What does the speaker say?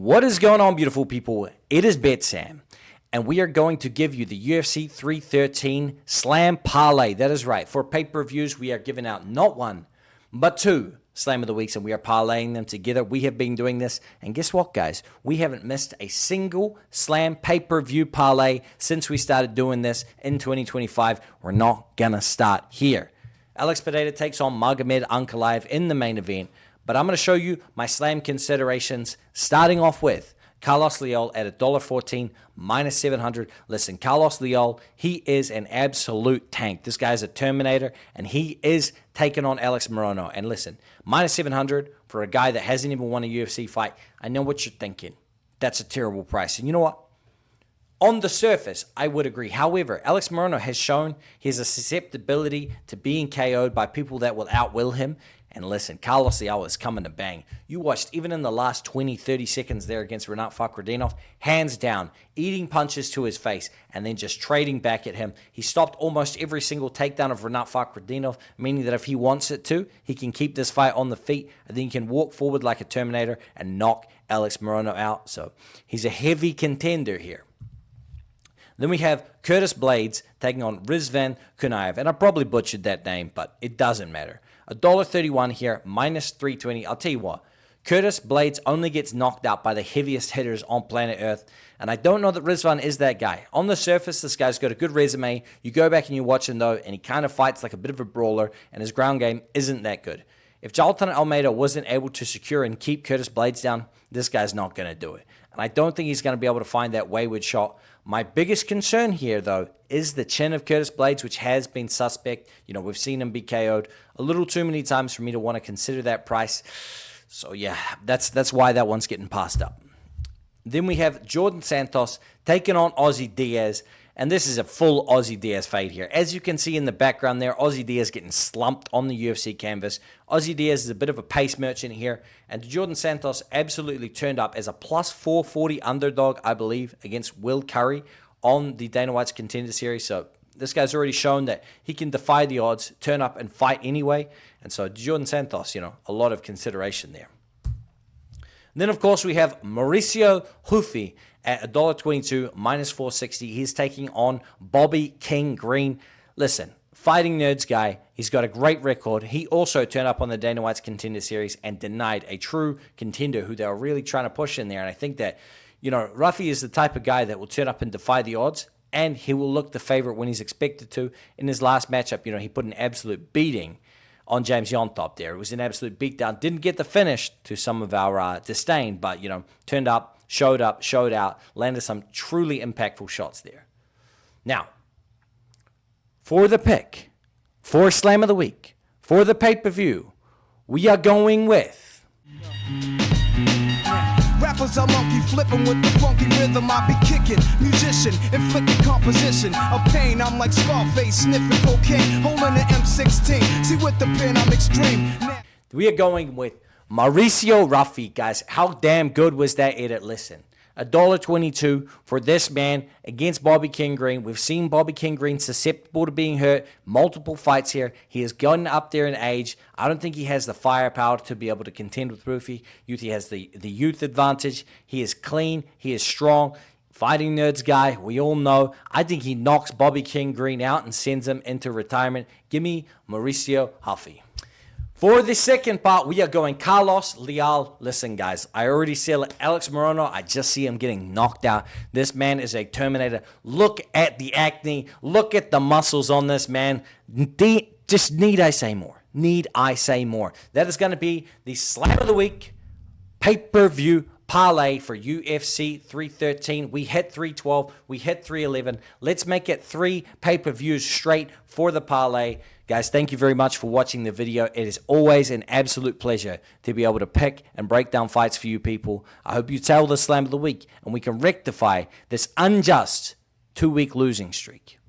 What is going on, beautiful people? It is BetSam, and we are going to give you the UFC 313 Slam Parlay. That is right. For pay-per-views, we are giving out not one, but two Slam of the Weeks, and we are parlaying them together. We have been doing this, and guess what, guys? We haven't missed a single Slam pay-per-view parlay since we started doing this in 2025. We're not going to start here. Alex Pereira takes on Magomed Ankalaev in the main event. But I'm going to show you my Slam considerations, starting off with Carlos Leal at $1.14, minus 700. Listen, Carlos Leal, he is an absolute tank. This guy's a Terminator, and he is taking on Alex Morono. And listen, minus 700 for a guy that hasn't even won a UFC fight. I know what you're thinking. That's a terrible price. And you know what? On the surface, I would agree. However, Alex Morono has shown he has a susceptibility to being KO'd by people that will outwill him. And listen, Carlos Leal is coming to bang. You watched, even in the last 20, 30 seconds there against Rinat Fakhretdinov, hands down, eating punches to his face, and then just trading back at him. He stopped almost every single takedown of Rinat Fakhretdinov, meaning that if he wants it to, he can keep this fight on the feet, and then he can walk forward like a Terminator and knock Alex Morono out. So he's a heavy contender here. Then we have Curtis Blades taking on Rizvan Kunaev. And I probably butchered that name, but it doesn't matter. $1.31 here, minus 320. I'll tell you what, Curtis Blades only gets knocked out by the heaviest hitters on planet Earth. And I don't know that Rizvan is that guy. On the surface, this guy's got a good resume. You go back and you watch him, though, and he kind of fights like a bit of a brawler, and his ground game isn't that good. If Jailton Almeida wasn't able to secure and keep Curtis Blades down, this guy's not going to do it. And I don't think he's going to be able to find that wayward shot. My biggest concern here, though, is the chin of Curtis Blades, which has been suspect. You know, we've seen him be KO'd a little too many times for me to want to consider that price. So, yeah, that's why that one's getting passed up. Then we have Jordan Santos taking on Ozzy Diaz. And this is a full Ozzy Diaz fight here. As you can see in the background there, Ozzy Diaz getting slumped on the UFC canvas. Ozzy Diaz is a bit of a pace merchant here. And Jordan Santos absolutely turned up as a plus 440 underdog, I believe, against Will Curry on the Dana White's Contender Series. So this guy's already shown that he can defy the odds, turn up and fight anyway. And so Jordan Santos, a lot of consideration there. And then, of course, we have Mauricio Hufi at $1.22, minus 460. He's taking on Bobby King Green. Listen, fighting nerds guy. He's got a great record. He also turned up on the Dana White's Contender Series and denied a true contender who they were really trying to push in there. And I think that, Ruffy is the type of guy that will turn up and defy the odds, and he will look the favorite when he's expected to. In his last matchup, he put an absolute beating on James Yontop there. It was an absolute beatdown. Didn't get the finish, to some of our disdain, but, turned up, showed out, landed some truly impactful shots there. Now, for the pick, for Slam of the Week, for the pay-per-view, we are going with... Rappers are monkey flipping with the funky rhythm I be kicking. Musician, inflicting composition of pain. I'm like Scarface sniffing cocaine, holding an M16. See with the pen I'm extreme. We are going with Mauricio Ruffy, guys. How damn good was that edit? Listen, $1.22 for this man against Bobby King Green. We've seen Bobby King Green susceptible to being hurt. Multiple fights here. He has gotten up there in age. I don't think he has the firepower to be able to contend with Ruffy. He has the youth advantage. He is clean. He is strong. Fighting nerds guy, we all know. I think he knocks Bobby King Green out and sends him into retirement. Give me Mauricio Ruffy. For the second part, we are going Carlos Leal. Listen, guys, I already said Alex Morono. I just see him getting knocked out. This man is a Terminator. Look at the acne. Look at the muscles on this man. Need I say more? Need I say more? That is going to be the Slam of the Week pay-per-view parlay for UFC 313. We hit 312. We hit 311. Let's make it 3 pay-per-views straight for the parlay. Guys, thank you very much for watching the video. It is always an absolute pleasure to be able to pick and break down fights for you people. I hope you tell the Slam of the Week and we can rectify this unjust 2-week losing streak.